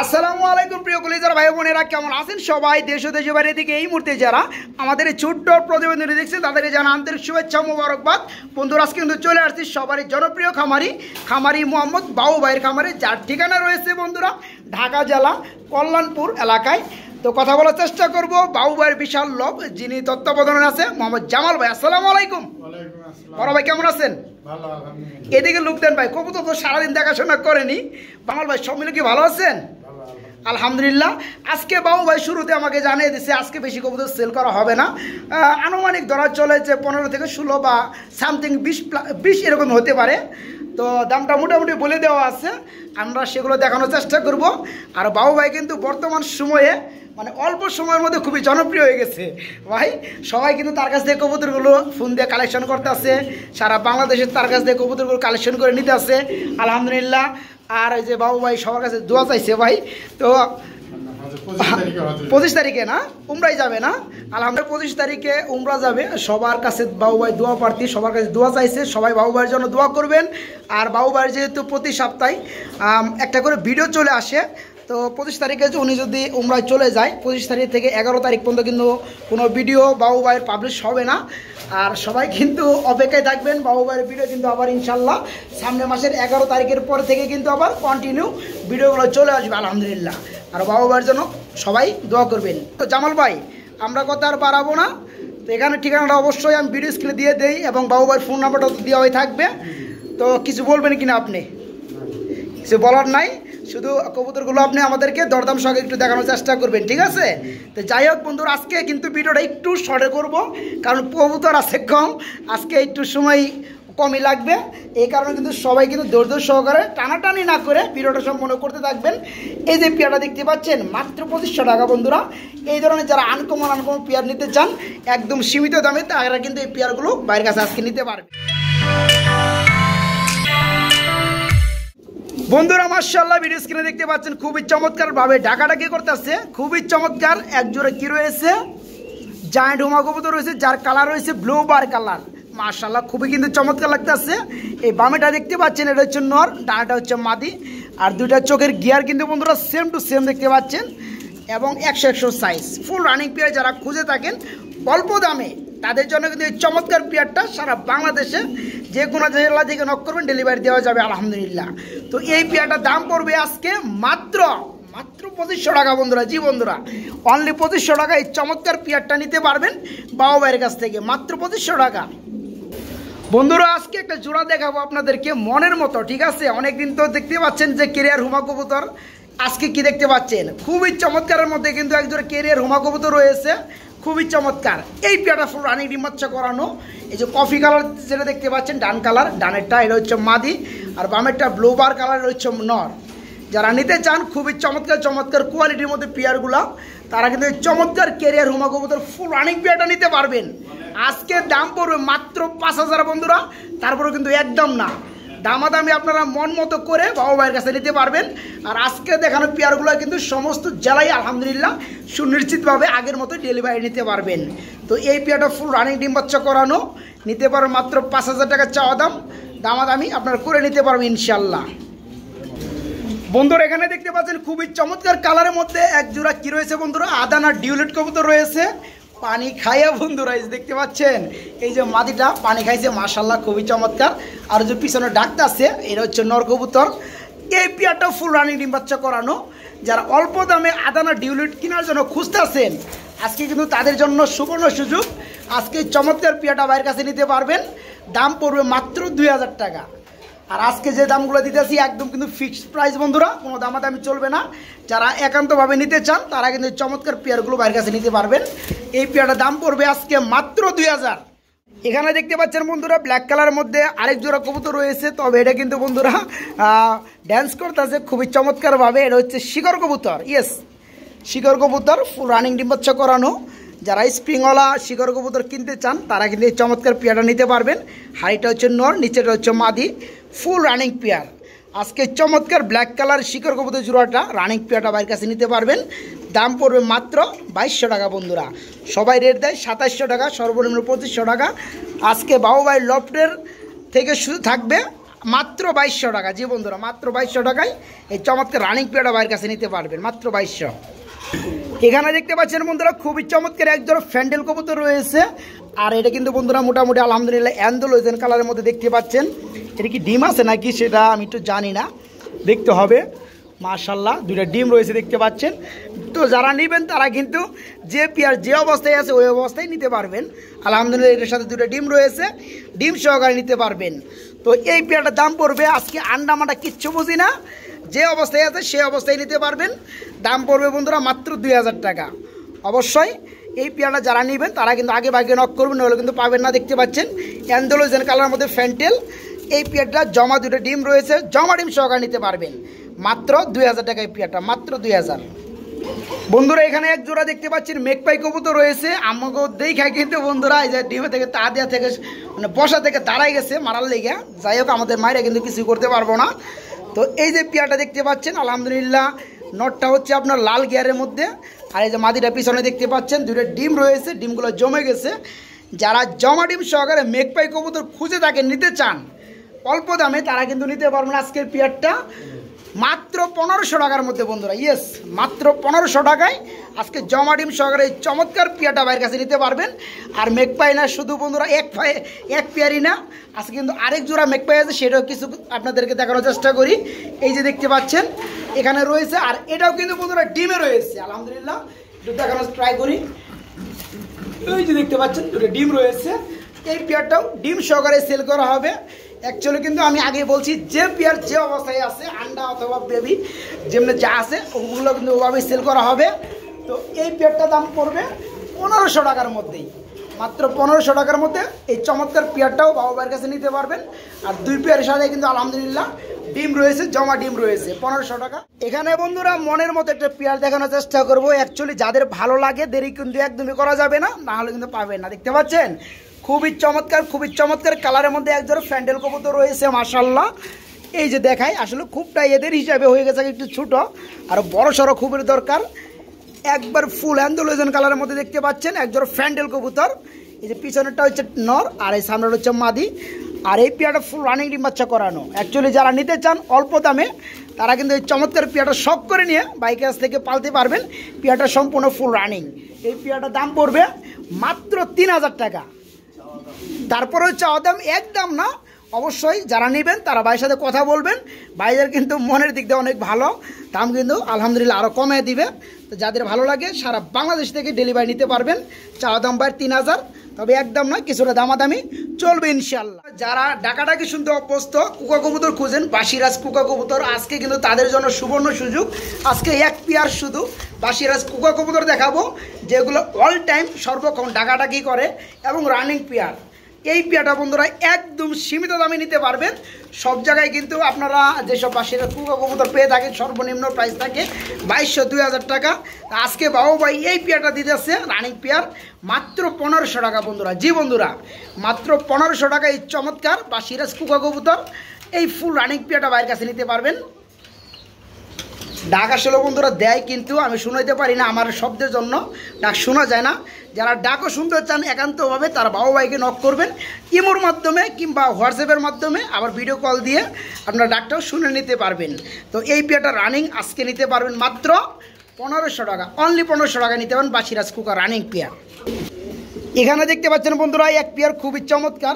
আসসালামু আলাইকুম প্রিয় কলিজার ভাই বোনেরা, কেমন আছেন সবাই? দেশ ও দেশের বাইরে থেকে এই মুহূর্তে যারা আমাদের এই ছোট্ট প্রতিবেদনটি দেখছেন তাদেরকে জানা আন্তরিক শুভেচ্ছা মোবারকবাদ। বন্ধুরা, আজকে কিন্তু চলে আসছি সবারই জনপ্রিয় খামারি মোহাম্মদ বাবু ভাইয়ের খামারে, যার ঠিকানা রয়েছে বন্ধুরা ঢাকা জেলা কল্যাণপুর এলাকায়। তো কথা বলার চেষ্টা করব বাবু ভাইয়ের বিশাল লোক, যিনি তত্ত্বাবধানে আছে মোহাম্মদ জামাল ভাই। আসসালামু আলাইকুম। বড় ভাই কেমন আছেন? এদিকে লোক দেন ভাই, কবুতর তো সারাদিন দেখাশোনা করেনি। বাঙাল ভাই সব মিলে কি ভালো আছেন? আলহামদুলিল্লাহ। আজকে বাবু ভাই শুরুতে আমাকে জানিয়ে দিচ্ছে আজকে বেশি কবুতর সেল করা হবে না। আনুমানিক ধরা চলে যে 15 থেকে 16 বা সামথিং 20 এরকম হতে পারে। তো দামটা মোটামুটি বলে দেওয়া আছে, আমরা সেগুলো দেখানোর চেষ্টা করব। আর বাবু ভাই কিন্তু বর্তমান সময়ে মানে অল্প সময়ের মধ্যে খুবই জনপ্রিয় হয়ে গেছে ভাই। সবাই কিন্তু তার কাছ থেকে কবুতরগুলো ফোন দিয়ে কালেকশন করতে আসে, সারা বাংলাদেশে তার কাছ থেকে কবুতরগুলো কালেকশন করে নিতে আসে আলহামদুলিল্লাহ। আর এই যে বাবু ভাই সবার কাছে দোয়া চাইছে ভাই। তো 25 তারিখে না উমরাই যাবে না? আলহামদুলিল্লাহ 25 তারিখে উমরা যাবে। সবার কাছে বাবু ভাই দোয়া প্রার্থী, সবার কাছে দোয়া চাইছে, সবাই বাবু ভাইয়ের জন্য দোয়া করবেন। আর বাবু ভাইয়ের যেহেতু প্রতি সপ্তাহে একটা করে ভিডিও চলে আসে, তো 25 তারিখে উনি যদি উমরায় চলে যায়, 25 তারিখ থেকে 11 তারিখ পর্যন্ত কিন্তু কোনো ভিডিও বাবু ভাইয়ের পাবলিশ হবে না। আর সবাই কিন্তু অপেক্ষায় থাকবেন, বাবু ভাইয়ের ভিডিও কিন্তু আবার ইনশাল্লাহ সামনে মাসের 11 তারিখের পর থেকে কিন্তু আবার কন্টিনিউ ভিডিওগুলো চলে আসবে আলহামদুলিল্লাহ। আর বাবু ভাইয়ের জন্য সবাই দোয়া করবেন। তো জামাল ভাই, আমরা কথা আর বাড়াবো না, তো এখানে ঠিকানাটা অবশ্যই আমি ভিডিও স্ক্রিনে দিয়ে দেই এবং বাবু ভাইয়ের ফোন নাম্বারটা দেওয়া হয়ে থাকবে। তো কিছু বলবেন কিনা আপনি? কিছু বলার নাই, শুধু কবুতরগুলো আপনি আমাদেরকে দরদাম সঙ্গে একটু দেখানোর চেষ্টা করবেন, ঠিক আছে? তো যাই হোক বন্ধুরা, আজকে কিন্তু ভিডিওটা একটু শর্টে করব, কারণ কবুতর আছে কম, আজকে একটু সময় কমই লাগবে। এই কারণে কিন্তু সবাই কিন্তু ধৈর্য সহকারে টানাটানি না করে ভিডিওটা সম্পন্ন করতে থাকবেন। এই যে পেয়ারটা দেখতে পাচ্ছেন মাত্র 2500 টাকা বন্ধুরা। এই ধরনের যারা আনকমন পেয়ার নিতে চান একদম সীমিত দামে, তারা কিন্তু এই পেয়ারগুলো বাইরের কাছে আজকে নিতে পারবে। বন্ধুরা মাশাআল্লাহ, ভিডিও স্ক্রিনে দেখতে পাচ্ছেন খুবই চমৎকার ভাবে ঢাকাঢাকি করতেছে, খুবই চমৎকার। একজোড়া কি রয়েছে, জায়ান্ট হোমা কবুতর রয়েছে, যার কালার রয়েছে ব্লু বার কালার। মাশাআল্লাহ খুবই কিন্তু চমৎকার লাগতেছে। এই বামেটা দেখতে পাচ্ছেন, এটা হচ্ছে নর, ডানাটা হচ্ছে মাদি। আর দুইটা চোখের গিয়ার কিন্তু বন্ধুরা সেম টু সেম দেখতে পাচ্ছেন, এবং 100 সাইজ ফুল রানিং পেয়ার যারা খুঁজে থাকেন অল্প দামে, তাদের জন্য কিন্তু এই চমৎকার পেয়ারটা সারা বাংলাদেশে যে কোনো জেলা থেকে নক করবেন ডেলিভারি দেওয়া যাবে আলহামদুলিল্লাহ। তো এই পেয়ারটার দাম পড়বে আজকে মাত্র 2500 টাকা বন্ধুরা। জি বন্ধুরা, অনলি 2500 টাকা এই চমৎকার পেয়ারটা নিতে পারবেন বাবু ভাইয়ের কাছ থেকে, মাত্র 2500 টাকা। বন্ধুরা, আজকে একটা জোড়া দেখাবো আপনাদেরকে মনের মতো, ঠিক আছে? অনেকদিন তো দেখতে পাচ্ছেন যে কেরিয়ার হুমা কবুতর, আজকে কি দেখতে পাচ্ছেন খুবই চমৎকারের মধ্যে কিন্তু একজোড়া কেরিয়ার হুমা কবুতর রয়েছে, খুবই চমৎকার। এই পেয়ারটা ফুল রানিং ডিম বাচ্চা করানো। এই যে কফি কালার যেটা দেখতে পাচ্ছেন ডান কালার, ডানেরটা এটা হচ্ছে মাদি, আর বামেরটা ব্লু বার কালার হচ্ছে নর। যারা নিতে চান খুবই চমৎকার কোয়ালিটির মধ্যে পেয়ারগুলো, তারা কিন্তু এই চমৎকার কেরিয়ার হুমা কবুতর ফুল রানিং পেয়ারটা নিতে পারবেন। আজকে দাম পড়বে মাত্র 5000 বন্ধুরা, তারপরেও কিন্তু একদম না, দামাদামি আপনারা মন মতো করে বাবু ভাইয়ের কাছে নিতে পারবেন। আর আজকে দেখানো পেয়ারগুলো কিন্তু সমস্ত জেলায় আলহামদুলিল্লাহ সুনিশ্চিতভাবে আগের মতো ডেলিভারি নিতে পারবেন। তো এই পেয়ারটা ফুল রানিং ডিম বাচ্চা করানো, নিতে পারবেন মাত্র 5000 টাকা চাওয়া দাম, দামাদামি আপনারা করে নিতে পারবেন ইনশাল্লাহ। বন্ধুরা, এখানে দেখতে পাচ্ছেন খুবই চমৎকার কালারের মধ্যে এক জোড়া কি রয়েছে বন্ধুরা, আদানা ডিউলেট কবুতর রয়েছে, পানি খাইয়া বন্ধুরা দেখতে পাচ্ছেন। এই যে মাদিটা পানি খাইছে মাশাআল্লাহ খুবই চমৎকার। আর যে পিছনে ডাকতে আছে এটা হচ্ছে নর কবুতর। এই পেয়ারটা ফুল রানিং ডিম বাচ্চা করানো, যারা অল্প দামে আদানা ডিউলেট কেনার জন্য খুঁজতে আছেন আজকে কিন্তু তাদের জন্য সুবর্ণ সুযোগ। আজকে চমৎকার পেয়ারটা বাইরের কাছে নিতে পারবেন, দাম পড়বে মাত্র 2000 টাকা। আর আজকে যে দামগুলো দিতেছি একদম কিন্তু ফিক্সড প্রাইস বন্ধুরা, কোনো দামাদামি চলবে না। যারা একান্তভাবে নিতে চান তারা কিন্তু চমৎকার পেয়ারগুলো বাইরের কাছে নিতে পারবেন। এই পেয়ারটার দাম পড়বে আজকে মাত্র 2000। এখানে দেখতে পাচ্ছেন বন্ধুরা ব্ল্যাক কালারের মধ্যে আরেক জোড়া কবুতর রয়েছে, তবে এটা কিন্তু বন্ধুরা ড্যান্স করতেছে খুবই চমৎকারভাবে। এটা হচ্ছে শিকর কবুতর, ইয়েস শিকর কবুতর ফুল রানিং ডিম বাচ্চা করানো। যারা স্প্রিংওয়ালা শিকর কবুতর কিনতে চান তারা কিন্তু এই চমৎকার পেয়ারটা নিতে পারবেন। হাইটা হচ্ছে নর, নিচেটা হচ্ছে মাদি, ফুল রানিং পেয়ার। আজকে চমৎকার ব্ল্যাক কালার শিকর কবুতর জোড়াটা রানিং পেয়ারটা বাইরের কাছে নিতে পারবেন, দাম পড়বে মাত্র 2200 টাকা বন্ধুরা। সবাই রেট দেয় 2700 টাকা, সর্বনিম্ন 2500 টাকা। আজকে বাবু ভাই লফটের থেকে শুধু থাকবে মাত্র 2200 টাকা। জি বন্ধুরা, মাত্র 2200 টাকায় এই চমৎকার রানিং পেয়ারটা ভাইয়ের কাছে নিতে পারবেন, মাত্র 2200। এখানে দেখতে পাচ্ছেন বন্ধুরা খুবই চমৎকার একজন ফ্যান্ডেল কবুতর রয়েছে। আর এটা কিন্তু বন্ধুরা মোটামুটি আলহামদুলিল্লাহ অ্যান্ডোলোজেন কালারের মধ্যে দেখতে পাচ্ছেন। এটা কি ডিম আছে নাকি সেটা আমি একটু জানি না, দেখতে হবে। মাশাল্লাহ দুইটা ডিম রয়েছে দেখতে পাচ্ছেন। তো যারা নেবেন তারা কিন্তু যে পেয়ার যে অবস্থায় আছে ওই অবস্থায় নিতে পারবেন। আলহামদুলিল্লাহ এর সাথে দুটো ডিম রয়েছে, ডিম সহকারে নিতে পারবেন। তো এই পেয়ারটার দাম পড়বে, আজকে আন্ডা মান্ডা কিচ্ছু বুঝি না, যে অবস্থায় আছে সেই অবস্থায় নিতে পারবেন। দাম পড়বে বন্ধুরা মাত্র 2000 টাকা। অবশ্যই এই পেয়ারটা যারা নেবেন তারা কিন্তু আগে ভাগে নক করবেন, নাহলে কিন্তু পাবেন না। দেখতে পাচ্ছেন অ্যান্ডোলোজেন কালারের মধ্যে ফ্যান্টেল এই পেয়ারটা জমা দুটো ডিম রয়েছে, জমা ডিম সহকারে নিতে পারবেন মাত্র 2000 টাকা। এই পেয়ারটা মাত্র 2000। বন্ধুরা এখানে এক জোড়া দেখতে পাচ্ছেন মেঘপাই কবুতর রয়েছে। আমাকে দেখায় কিন্তু বন্ধুরা এই যে ডিমে থেকে তা দেওয়া থেকে মানে বসা থেকে দাঁড়াই গেছে মারার লেগে। যাই হোক আমাদের মায়েরা কিন্তু কিছু করতে পারবো না। তো এই যে পেয়ারটা দেখতে পাচ্ছেন আলহামদুলিল্লাহ নটটা হচ্ছে আপনার লাল গিয়ারের মধ্যে, আর এই যে মাদিটা পিছনে দেখতে পাচ্ছেন দুটো ডিম রয়েছে, ডিমগুলো জমে গেছে। যারা জমা ডিম সহকারে মেঘপাই কবুতর খুঁজে তাকে নিতে চান অল্প দামে, তারা কিন্তু নিতে পারবেন আজকের পেয়ারটা মাত্র 1500 টাকার মধ্যে বন্ধুরা। ইয়েস, মাত্র 1500 টাকায় আজকে জমা ডিম সহকারে এই চমৎকার পেয়ারটা বাইরের কাছে নিতে পারবেন। আর মেঘপাই না শুধু বন্ধুরা এক পেয়ারই না, আজকে কিন্তু আরেক জোড়া মেঘপাই আছে, সেটাও কিছু আপনাদেরকে দেখানোর চেষ্টা করি। এই যে দেখতে পাচ্ছেন এখানে রয়েছে, আর এটাও কিন্তু বন্ধুরা ডিমে রয়েছে। আলহামদুলিল্লাহ একটু দেখানোর ট্রাই করি। এই যে দেখতে পাচ্ছেন দুটো ডিম রয়েছে, এই পেয়ারটাও ডিম সহকারে সেল করা হবে। অ্যাকচুয়ালি কিন্তু আমি আগে বলছি যে পেয়ার যে অবস্থায় আছে আন্ডা অথবা বেবি যেমনি যা আছে ওগুলো কিন্তু ওভাবেই সেল করা হবে। তো এই পেয়ারটার দাম পড়বে 1500 টাকার মধ্যেই, মাত্র 1500 টাকার মধ্যে এই চমৎকার পেয়ারটাও বাবা ভাইয়ের কাছে নিতে পারবেন। আর দুই পেয়ারের সাথে কিন্তু আলহামদুলিল্লাহ ডিম রয়েছে, জমা ডিম রয়েছে 1500 টাকা। এখানে বন্ধুরা মনের মতো একটা পেয়ার দেখানোর চেষ্টা করবো। অ্যাকচুয়ালি যাদের ভালো লাগে দেরি কিন্তু একদমই করা যাবে না, না হলে কিন্তু পাবেন না। দেখতে পাচ্ছেন খুবই চমৎকার কালারের মধ্যে একজোড়া ফ্যান্ডেল কবুতর রয়েছে মাশাল্লাহ। এই যে দেখাই আসলে খুবটা এদের হিসাবে হয়ে গেছে একটু ছোট, আর বড় সড়ো খুবই দরকার। একবার ফুল অ্যান্ডোলোজেন কালারের মধ্যে দেখতে পাচ্ছেন একজোড়া ফ্যান্ডেল কবুতর। এই যে পিছনেরটা হচ্ছে নর আর এই সামনের হচ্ছে মাদি। আর এই পেয়ারটা ফুল রানিং ডিম বাচ্চা করানো। অ্যাকচুয়ালি যারা নিতে চান অল্প দামে তারা কিন্তু এই চমৎকার পেয়ারটা শখ করে নিয়ে বাইকের কাছ থেকে পালতে পারবেন। পেয়ারটা সম্পূর্ণ ফুল রানিং। এই পেয়ারটার দাম পড়বে মাত্র 3000 টাকা। তারপরে হচ্ছে দাম একদম না, অবশ্যই যারা নেবেন তারা ভাইয়ের সাথে কথা বলবেন। ভাইদের কিন্তু মনের দিক দিয়ে অনেক ভালো, দাম কিন্তু আলহামদুলিল্লাহ আরও কমে দিবে। তো যাদের ভালো লাগে সারা বাংলাদেশ থেকে ডেলিভারি নিতে পারবেন। চাওয়া দাম ভাইয়ের 3000, তবে একদম না, কিছুটা দামাদামি চলবে ইনশাল্লাহ। যারা ডাকাডাকি শুনতে অভ্যস্ত কুকা কবুতর খুঁজেন, বাসিরাজ কুকা কবুতর, আজকে কিন্তু তাদের জন্য সুবর্ণ সুযোগ। আজকে এক পেয়ার শুধু বাসিরাজ কুকা কবুতর দেখাবো, যেগুলো অল টাইম সর্বক্ষণ ডাকাডাকি করে এবং রানিং পেয়ার। এই পেয়ারটা বন্ধুরা একদম সীমিত দামে নিতে পারবেন। সব জায়গায় কিন্তু আপনারা যেসব বাসিরাজ কুকা কবুতর পেয়ে থাকেন সর্বনিম্ন প্রাইস থাকে 2200-2000 টাকা। আজকে বাবু ভাই এই পেয়ারটা দিতেছে রানিং পেয়ার মাত্র 1500 টাকা বন্ধুরা। জি বন্ধুরা, মাত্র 1500 টাকা এই চমৎকার বাসিরাজ কুকা কবুতর এই ফুল রানিং পেয়ারটা বাইরের কাছে নিতে পারবেন। ডাক আসলে বন্ধুরা দেয়, কিন্তু আমি শুনাইতে পারি না, আমার শব্দের জন্য ডাক শোনা যায় না। যারা ডাকও শুনতে চান একান্তভাবে তারা বাবু ভাইকে নক করবেন ইমোর মাধ্যমে কিংবা হোয়াটসঅ্যাপের মাধ্যমে, আবার ভিডিও কল দিয়ে আপনারা ডাকটাও শুনে নিতে পারবেন। তো এই পেয়ারটা রানিং আজকে নিতে পারবেন মাত্র 1500 টাকা, অনলি 1500 টাকা নিতে পারেন বাসিরাজ কুকা রানিং পেয়ার। এখানে দেখতে পাচ্ছেন বন্ধুরা এক পেয়ার খুবই চমৎকার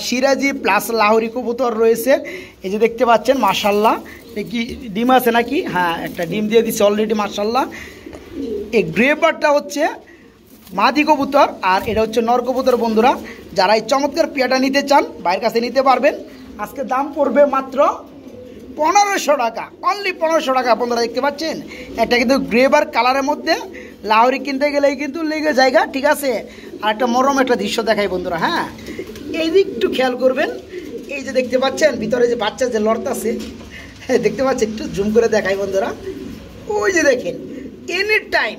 সিরাজি প্লাস লাহোরি কবুতর রয়েছে। এই যে দেখতে পাচ্ছেন মাশাল্লাহ, কি ডিম আছে নাকি? হ্যাঁ, একটা ডিম দিয়ে দিচ্ছে অলরেডি মাশাল্লাহ। এই গ্রেপারটা হচ্ছে মাদি কবুতর আর এটা হচ্ছে নর কবুতর। বন্ধুরা যারা এই চমৎকার পেয়ারটা নিতে চান বাইরের কাছে নিতে পারবেন। আজকে দাম পড়বে মাত্র 1500 টাকা, অনলি 1500 টাকা। বন্ধুরা দেখতে পাচ্ছেন একটা কিন্তু গ্রেবার কালারের মধ্যে লাহোরি কিনতে গেলেই কিন্তু লেগে জায়গা, ঠিক আছে। আর একটা মরম একটা দৃশ্য দেখাই বন্ধুরা। হ্যাঁ, এই দিক একটু খেয়াল করবেন। এই যে দেখতে পাচ্ছেন ভিতরে যে বাচ্চা যে লড়তাছে, দেখতে পাচ্ছেন, একটু জুম করে দেখাই বন্ধুরা। ওই যে দেখেন এনি টাইম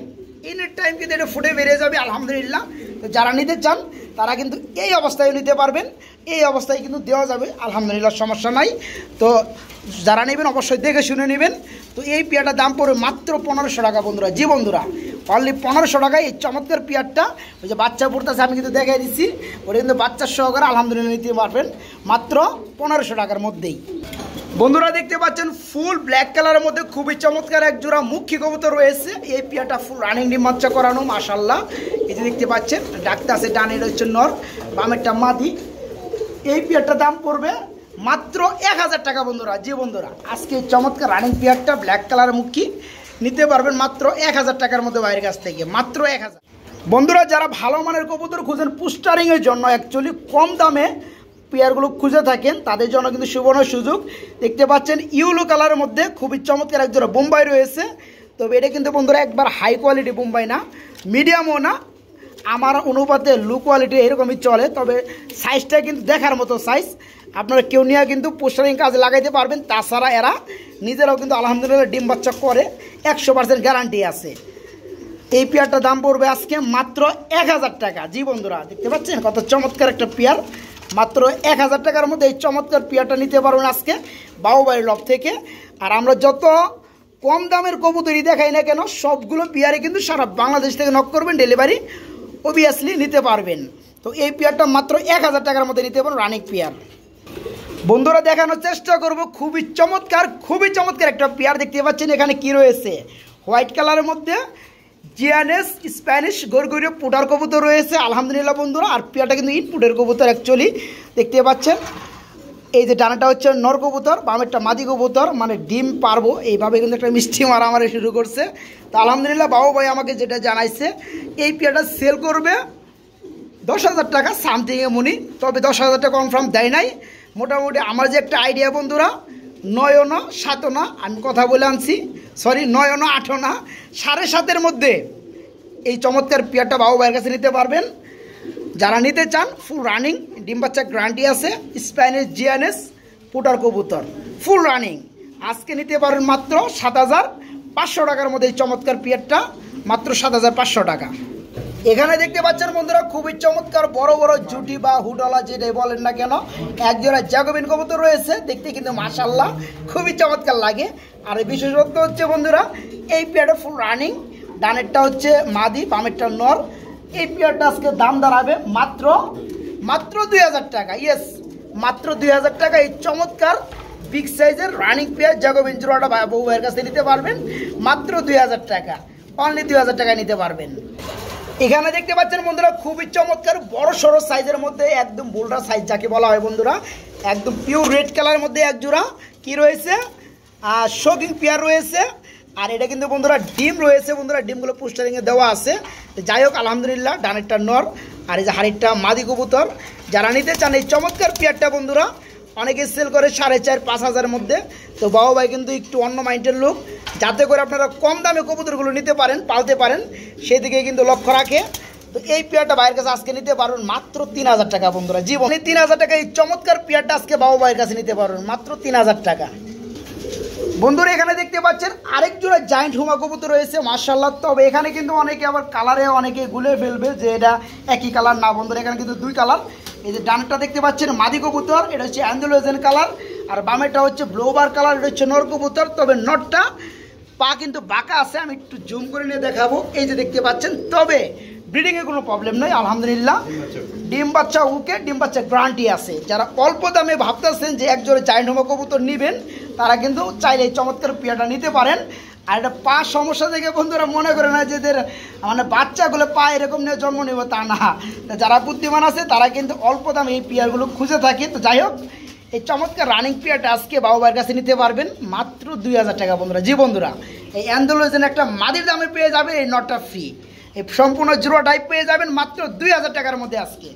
কিন্তু এটা ফুটে বেরিয়ে যাবে আলহামদুলিল্লাহ। তো যারা নিতে চান তারা কিন্তু এই অবস্থায় নিতে পারবেন, এই অবস্থায় কিন্তু দেওয়া যাবে আলহামদুলিল্লাহ, সমস্যা নাই। তো যারা নেবেন অবশ্যই দেখে শুনে নেবেন। তো এই পেয়ারটার দাম পড়বে মাত্র 1500 টাকা বন্ধুরা। জি বন্ধুরা, অনলি 1500 টাকায় এই চমৎকার পেয়ারটা। ওই যে বাচ্চা পড়তেছে আমি কিন্তু দেখাই দিচ্ছি, ওটা কিন্তু বাচ্চার সহকারে আলহামদুলিল্লাহ নিতে পারবেন মাত্র 1500 টাকার মধ্যেই। বন্ধুরা দেখতে পাচ্ছেন ফুল ব্ল্যাক কালারের মধ্যে খুবই চমৎকার এক জোড়া মুখী কবুতর রয়েছে। এই পেয়ারটা ফুল রানিং ডিম বাচ্চা করানো মাশাআল্লাহ। এই যে দেখতে পাচ্ছেন ডাকতে আছে, ডানের হচ্ছে নর, বামেরটা মাদি। এই পেয়ারটার দাম পড়বে মাত্র 1000 টাকা বন্ধুরা। জি বন্ধুরা, আজকে চমৎকার রানিং পেয়ারটা ব্ল্যাক কালার মুখী নিতে পারবেন মাত্র 1000 টাকার মধ্যে বাইরের কাছ থেকে, মাত্র 1000। বন্ধুরা যারা ভালো মানের কবুতর খুঁজেন পুস্টারিংয়ের জন্য, অ্যাকচুয়ালি কম দামে পেয়ারগুলো খুঁজে থাকেন, তাদের জন্য কিন্তু সুবর্ণ সুযোগ। দেখতে পাচ্ছেন ইউলো কালারের মধ্যে খুবই চমৎকার এক জোড়া বোম্বাই রয়েছে। তবে এটা কিন্তু বন্ধুরা একবার হাই কোয়ালিটি বোম্বাই না, মিডিয়ামও না, আমার অনুপাতে লো কোয়ালিটি এরকমই চলে। তবে সাইজটা কিন্তু দেখার মতো সাইজ, আপনারা কেউ নিয়ে কিন্তু পোস্টারিং কাজে লাগাইতে পারবেন। তাছাড়া এরা নিজেরাও কিন্তু আলহামদুলিল্লাহ ডিম বাচ্চা করে, 100% গ্যারান্টি আছে। এই পেয়ারটার দাম পড়বে আজকে মাত্র 1000 টাকা। জি বন্ধুরা দেখতে পাচ্ছেন কত চমৎকার একটা পেয়ার, মাত্র 1000 টাকার মধ্যে এই চমৎকার পেয়ারটা নিতে পারবেন আজকে বাবুবাড়ির লব থেকে। আর আমরা যত কম দামের কবুতরই দেখাই না কেন, সবগুলো পেয়ারে কিন্তু সারা বাংলাদেশ থেকে নক করবেন, ডেলিভারি অবভিয়াসলি নিতে পারবেন। তো এই পেয়ারটা মাত্র 1000 টাকার মধ্যে নিতে পারবেন, রানিক পেয়ার। বন্ধুরা দেখানোর চেষ্টা করব খুবই চমৎকার একটা পেয়ার। দেখতে পাচ্ছেন এখানে কি রয়েছে, হোয়াইট কালারের মধ্যে জিয়ানেস স্প্যানিশ গরগরীয় পুটার কবুতর রয়েছে আলহামদুলিল্লাহ বন্ধুরা। আর পেয়ারটা কিন্তু ইনপুটের কবুতর অ্যাকচুয়ালি। দেখতে পাচ্ছেন এই যে ডানাটা হচ্ছে নর কবুতর, বামেরটা মাদি কবুতর, মানে ডিম পারবো এইভাবে কিন্তু একটা মিষ্টি মারামারি শুরু করছে। তো আলহামদুলিল্লাহ বাবু ভাই আমাকে যেটা জানাইছে, এই পেয়ারটা সেল করবে 10,000 টাকা সামথিংয়ে মনি। তবে 10,000 টাকা কনফার্ম দেয় নাই। মোটামুটি আমার যে একটা আইডিয়া বন্ধুরা, 9 না 7 না, আমি কথা বলে আনছি, সরি 9 না 8 না, 7.5-এর মধ্যে এই চমৎকার পেয়ারটা বাবু ভাইয়ের কাছে নিতে পারবেন। যারা নিতে চান ফুল রানিং ডিম বাচ্চা গ্যারান্টি আছে, স্প্যানিশ জিয়ানেস পুটার কবুতর ফুল রানিং, আজকে নিতে পারবেন মাত্র 7,500 টাকার মধ্যে এই চমৎকার পেয়ারটা, মাত্র 7,500 টাকা। এখানে দেখতে পাচ্ছেন বন্ধুরা খুবই চমৎকার বড় বড় জুটি বা হুডলা যেটাই বলেন না কেন, একজোড়া জ্যাকোবিন কবুতর রয়েছে, দেখতে কিন্তু মাশাআল্লাহ খুবই চমৎকার লাগে। আর বিশেষত্ব হচ্ছে বন্ধুরা এই পেয়ারটা ফুল রানিং, ডানেরটা হচ্ছে মাদি, বামেরটা নর। এই পেয়ারটা আজকে দাম দাঁড়াবে মাত্র 2000 টাকা। ইয়েস, মাত্র 2000 টাকা এই চমৎকার বিগ সাইজের রানিং পেয়ার জ্যাকোবিন জোড়াটা বউ ভাইয়ের কাছে নিতে পারবেন মাত্র 2000 টাকা, অনলি 2000 টাকা নিতে পারবেন। এখানে দেখতে পাচ্ছেন বন্ধুরা খুবই চমৎকার বড় সড়ো সাইজের মধ্যে, একদম বোল্ডার সাইজ যাকে বলা হয় বন্ধুরা, একদম পিওর রেড কালারের মধ্যে এক জোড়া কি রয়েছে, শোকিং পেয়ার রয়েছে। আর এটা কিন্তু বন্ধুরা ডিম রয়েছে বন্ধুরা, ডিমগুলো পোস্টারিংয়ে দেওয়া আছে। যাই হোক আলহামদুলিল্লাহ, ডানেরটা নর আর এই যে হাড়িরটা মাদি কবুতর। যারা নিতে চান এই চমৎকার পেয়ারটা বন্ধুরা, অনেকে সেল করে 4,500-5,000-এর মধ্যে। তো বাবু ভাই কিন্তু একটু অন্য মাইন্ডের লোক, যাতে করে আপনারা কম দামে কবুতরগুলো নিতে পারেন, পালতে পারেন, সেদিকে কিন্তু লক্ষ্য রাখে। তো এই পেয়ারটা ভাইয়ের কাছে আজকে নিতে পারবেন মাত্র 3000 টাকা বন্ধুরা। জীবনে 3000 টাকা এই চমৎকার পেয়ারটা আজকে বাবু ভাইয়ের কাছে নিতে পারবেন মাত্র 3000 টাকা। বন্ধুরা এখানে দেখতে পাচ্ছেন আরেক জোড়া জায়ান্ট হুমা কবুতর রয়েছে মাশাআল্লাহ। তবে এখানে কিন্তু অনেকে আবার কালারে অনেকে গুলে ফেলবে যে এটা একই কালার না বন্ধুরা, এখানে কিন্তু 2 কালার। এই যে ডানটা দেখতে পাচ্ছেন মাদি কবুতর, এটা হচ্ছে অ্যান্ডালুজিয়ান কালার, আর বামেরটা হচ্ছে ব্লোবার কালার, এটা হচ্ছে নর কবুতর। তবে নরটা পা কিন্তু বাঁকা আছে, আমি একটু জুম করে নিয়ে দেখাবো। এই যে দেখতে পাচ্ছেন, তবে ব্রিডিংয়ে কোনো প্রবলেম নেই আলহামদুলিল্লাহ, ডিম বাচ্চা ওকে, ডিম বাচ্চা গ্যারান্টি আছে। যারা অল্প দামে ভাবতেছেন যে এক জোড়া জায়ান্ট হুমা কবুতর নেবেন, তারা কিন্তু চাইলে এই চমৎকার পেয়ারটা নিতে পারেন। আর এটা পা সমস্যা থেকে বন্ধুরা মনে করে না যে মানে বাচ্চাগুলো পা এরকম নিয়ে জন্ম নেব, তা না। যারা বুদ্ধিমান আছে তারা কিন্তু অল্প দামে এই পেয়ারগুলো খুঁজে থাকে। তো যাই হোক এই চমৎকার রানিং পেয়ারটা আজকে বাবু ভাইয়ের কাছে নিতে পারবেন মাত্র 2000 টাকা বন্ধুরা। জি বন্ধুরা, এই অ্যান্ডালুজিয়ান একটা মাদির দামে পেয়ে যাবে, এই নটটা ফ্রি, এই সম্পূর্ণ জিরো টাইপ পেয়ে যাবেন মাত্র 2000 টাকার মধ্যে আজকে।